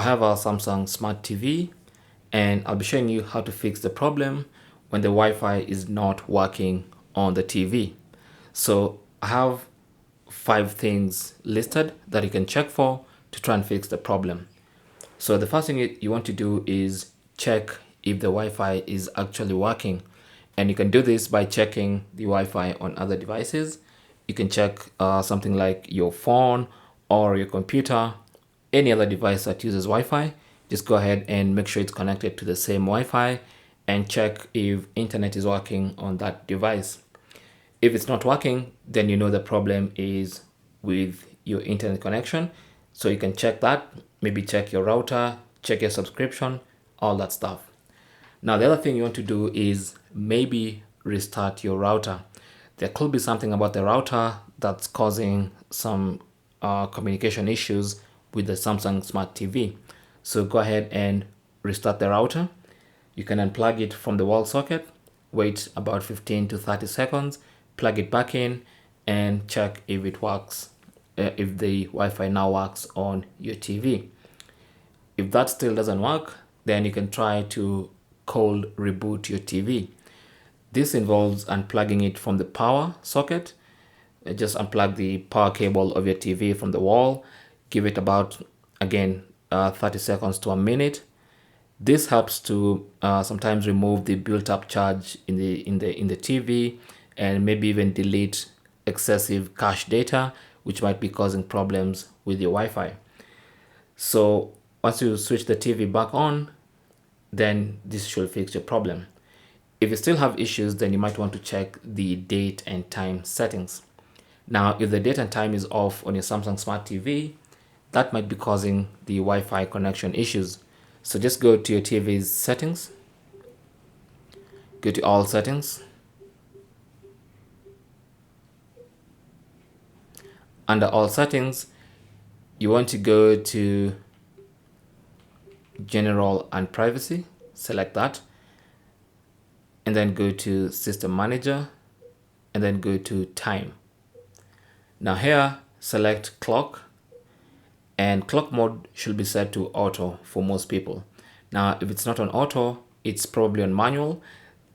I have a Samsung Smart TV and I'll be showing you how to fix the problem when the Wi-Fi is not working on the TV. So I have 5 things listed that you can check for to try and fix the problem. So the first thing you want to do is check if the Wi-Fi is actually working. And you can do this by checking the Wi-Fi on other devices. You can check something like your phone or your computer, any other device that uses Wi-Fi. Just go ahead and make sure it's connected to the same Wi-Fi and check if internet is working on that device. If it's not working, then you know the problem is with your internet connection. So you can check that, maybe check your router, check your subscription, all that stuff. Now, the other thing you want to do is maybe restart your router. There could be something about the router that's causing some communication issues with the Samsung Smart TV. So go ahead and restart the router. You can unplug it from the wall socket, wait about 15 to 30 seconds, plug it back in and check if it works, if the Wi-Fi now works on your TV. If that still doesn't work, then you can try to cold reboot your TV. This involves unplugging it from the power socket. Just unplug the power cable of your TV from the wall. Give it about, again, 30 seconds to a minute. This helps to sometimes remove the built-up charge in the TV and maybe even delete excessive cache data, which might be causing problems with your Wi-Fi. So once you switch the TV back on, then this should fix your problem. If you still have issues, then you might want to check the date and time settings. Now, if the date and time is off on your Samsung Smart TV, that might be causing the Wi-Fi connection issues. So just go to your TV's settings, go to all settings. Under all settings, you want to go to General and Privacy, select that, and then go to System Manager, and then go to Time. Now here, select Clock, and clock mode should be set to auto for most people. Now, if it's not on auto, it's probably on manual.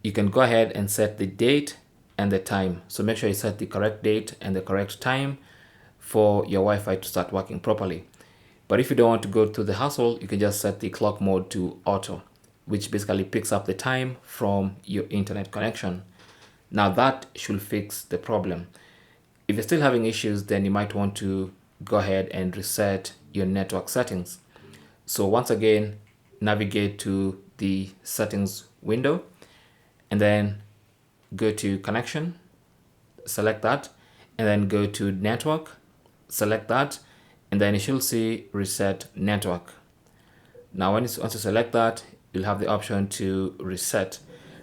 You can go ahead and set the date and the time. So make sure you set the correct date and the correct time for your Wi-Fi to start working properly. But if you don't want to go through the hassle, you can just set the clock mode to auto, which basically picks up the time from your internet connection. Now that should fix the problem. If you're still having issues, then you might want to go ahead and reset your network settings. So once again, navigate to the settings window and then go to connection, select that, and then go to network, select that, and then you should see reset network. Now once you select that, you'll have the option to reset.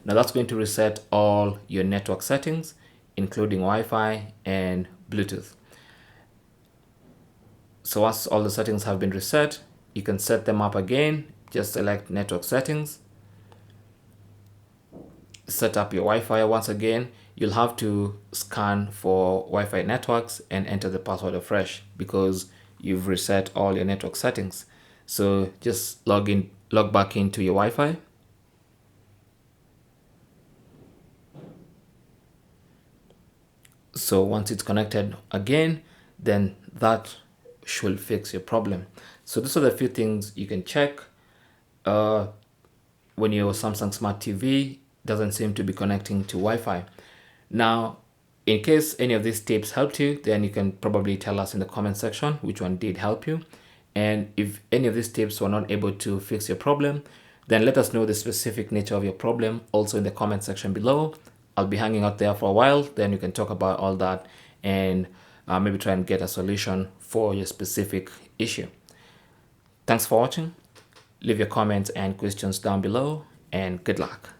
Now that's going to reset all your network settings, including Wi-Fi and Bluetooth. So once all the settings have been reset, you can set them up again. Just select network settings, set up your Wi-Fi once again. You'll have to scan for Wi-Fi networks and enter the password afresh because you've reset all your network settings. So just log back into your Wi-Fi. So once it's connected again, then that should fix your problem. So these are the few things you can check when your Samsung Smart TV doesn't seem to be connecting to Wi-Fi. Now, in case any of these tips helped you, then you can probably tell us in the comment section which one did help you. And if any of these tips were not able to fix your problem, then let us know the specific nature of your problem also in the comment section below. I'll be hanging out there for a while, then you can talk about all that and maybe try and get a solution for your specific issue. Thanks for watching. Leave your comments and questions down below and good luck.